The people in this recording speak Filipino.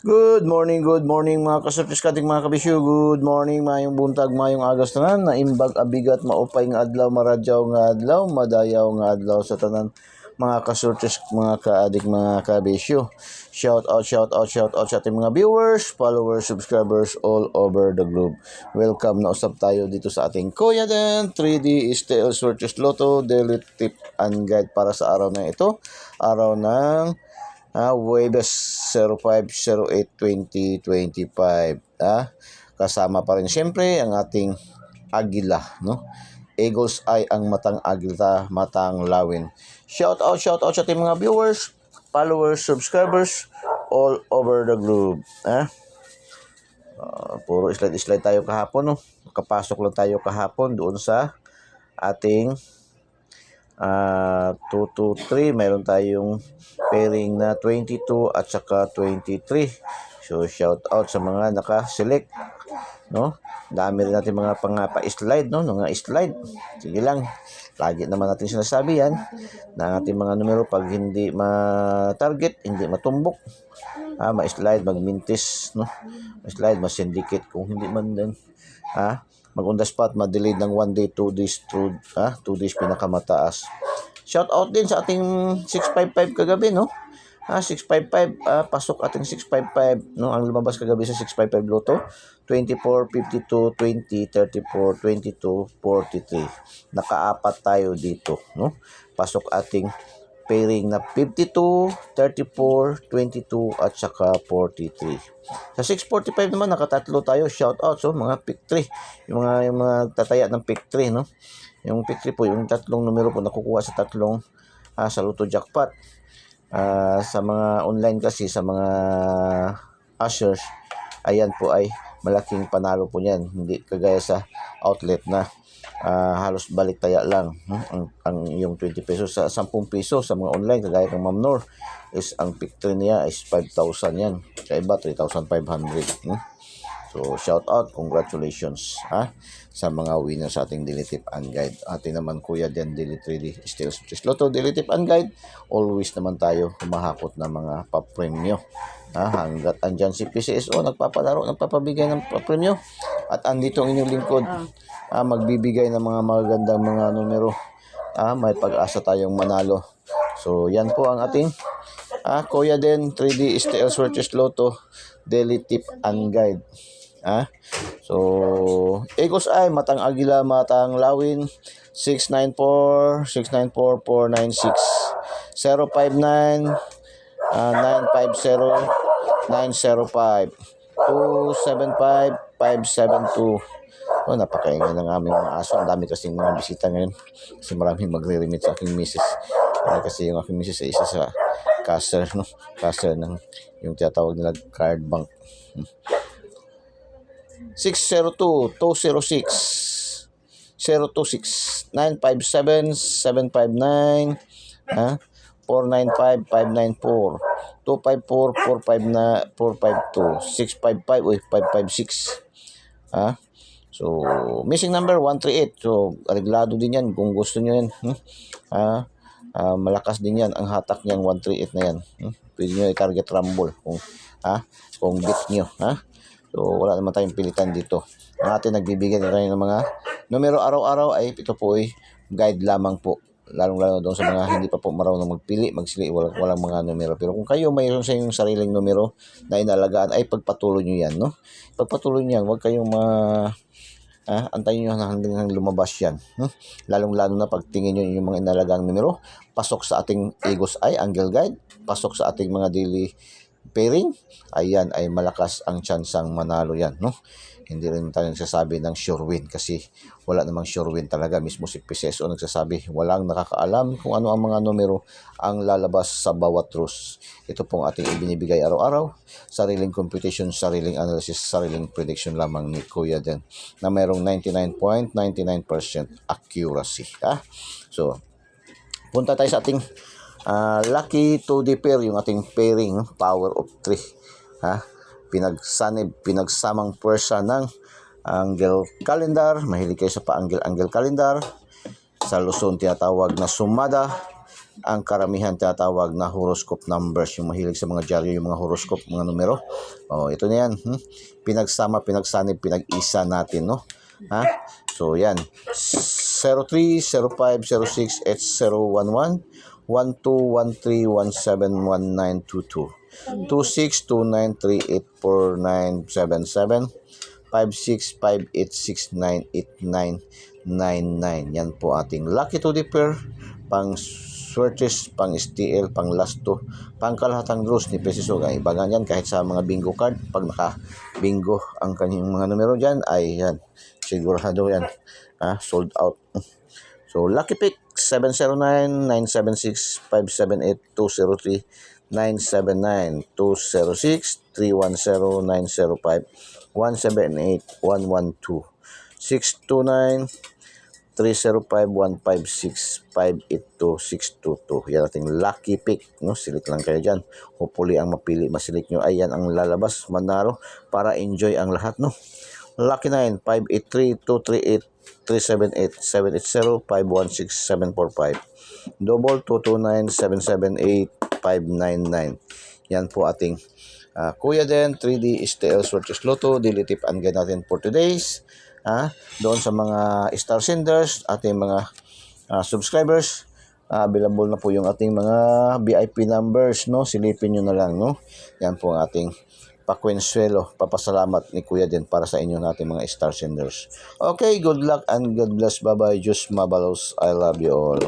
Good morning mga kasurtis kating mga kabisyo. Good morning, mayong buntag, mayong agas tanan. Naimbag abigat maupay nga adlaw, maradyaw nga adlaw, madayaw nga adlaw sa tanan mga kasurtis, mga kaadik, mga kabisyo. Shout out sa ating mga viewers, followers, subscribers all over the globe. Welcome na usap tayo dito sa ating Kuya Den 3D STL Searches Lotto Daily Tip and Guide para sa araw na ito. Araw ng Huwebes 05/08/2025. Kasama pa rin siyempre ang ating Agila, no? Eagles ay ang matang agila, matang lawin. Shout out sa ating mga viewers, followers, subscribers all over the globe. Puro slide tayo kahapon, no? Kapasok lang tayo kahapon doon sa ating 2 to 3, mayroon tayong pairing na 22 at saka 23. So shout out sa mga naka-select, no? Dami rin natin mga pa-slide, no? Mga slide. Sige lang. Lagi naman natin sinasabi yan na ang ating mga numero pag hindi ma-target, hindi matumbok, ma-slide, mag-mintis, no? Ma-slide, ma-syndicate kung hindi man din. Mag-on the spot, ma-delayed ng 1 day, 2 days, 2 days pinakamataas. Shout out din sa ating 655 kagabi, no? 655, pasok ating 655, no? Ang lumabas kagabi sa 655 Lotto, 24, 52, 20, 34, 22, 43. Nakaapat tayo dito, no? Pasok ating pairing na 52, 34, 22 at saka 43. Sa 645 naman nakatatlo tayo. Shout out so mga pick 3. Yung mga tataya ng pick 3, no? Yung pick 3 po, yung tatlong numero po nakukuha sa tatlong sa Lotto Jackpot. Sa mga online kasi, sa mga ushers, ayan po ay malaking panalo po niyan. Hindi kagaya sa outlet na halos balik taya lang, ang yung 20 pesos sa 10 pesos sa mga online kagaya ng Ma'am Nor is ang pick 3 niya is 5,000 yan, sa iba 3,500. So shout out, congratulations sa mga winners sa ating Daily Tip and Guide. Ating naman Kuya Den Daily 3D STL Searches Lotto Daily Tip and Guide, always naman tayo humahakot ng mga papremyo. Hanggat andyan si PCSO nagpapabigay ng papremyo, at andito ang inyong lingkod magbibigay ng mga magandang mga numero. May pag-asa tayong manalo. So yan po ang ating Kuya Den 3D STL Searches Lotto Daily Tip and Guide. So Eagles ay matang agila, matang lawin, 694 694 496 059 950 905 275 572. Napakaingay ng aming mga aso. Ang dami kasing mga bisita ngayon kasi maraming magre-remit sa aking misis. Kasi yung aking misis ay isa sa cashier, no? Cashier ng yung tinatawag nila card bank. 602 206 026 957 759 495 594 254 459 452 655 556. So missing number 138. So reglado din yan kung gusto nyo yan. Malakas din yan ang hatak niyang 138 na yan. Pwede nyo i-target rumble kung beat nyo. So wala naman tayong pilitan dito. Ang atin nagbibigay na rin ng mga numero araw-araw ay ito po ay guide lamang po. Lalong-lalo doon sa mga hindi pa po marunong magpili, magsili, walang mga numero. Pero kung kayo mayroon sa inyong sariling numero na inalagaan, ay pagpatuloy nyo yan, no? Pagpatuloy nyo yan, huwag kayong antayin nyo hanggang lumabas yan. Lalong-lalo na pagtingin nyo yung mga inalagang numero, pasok sa ating Eagles Eye Angle Guide, pasok sa ating mga daily pairing, ayan ay malakas ang tsansang manalo yan, no? Hindi rin tayo nagsasabi ng sure win kasi wala namang sure win talaga. Mismo si PCSO nagsasabi, walang nakakaalam kung ano ang mga numero ang lalabas sa bawat truth. Ito pong ating ibinibigay araw-araw, sariling computation, sariling analysis, sariling prediction lamang ni Kuya Den na mayroong 99.99% accuracy. So punta tayo sa ating lucky 2D pair, yung ating pairing power of 3. Pinagsamang pwersa ng angle calendar. Mahilig kayo sa pa-angle calendar. Sa Luzon tinatawag na sumada. ang karamihan tinatawag na horoscope numbers, yung mahilig sa mga dyaryo, yung mga horoscope, mga numero. Ito na yan. Pinagsama, pinagsanib, pinag-isa natin, no? Ha? So, yan. 03, 05, 06, 8011, 1213, 171922. 2629384977 5658698999. Yan po ating lucky to the pair, pang swertes, pang STL, pang lasto, pang kalahatang draws ni Preciso. Ay iba yan kahit sa mga bingo card, pag naka-bingo ang kanyang mga numero dyan, ay yan, sigurado yan, sold out. So, lucky pick, 709-976-578-203, 979-206-310-905-178-112, 629-305-156-582-622. Yan ating lucky pick, no? Silik lang kayo dyan. Hopefully ang mapili, masilik nyo, ay yan ang lalabas, Manaro, para enjoy ang lahat, no? Lucky 9, 583-238, 378-780-516-745. Double 229-778-599. Yan po ating Kuya Den 3D STL Swerte Lotto. Daily tip and guide natin for today's. Doon sa mga star senders, ating mga subscribers, available na po yung ating mga VIP numbers, no? Silipin nyo na lang, no? Yan po ang ating pakwenswelo, papasalamat ni Kuya din para sa inyo natin mga star senders. Okay, good luck and God bless. Bye-bye. Diyos mabalos. I love you all.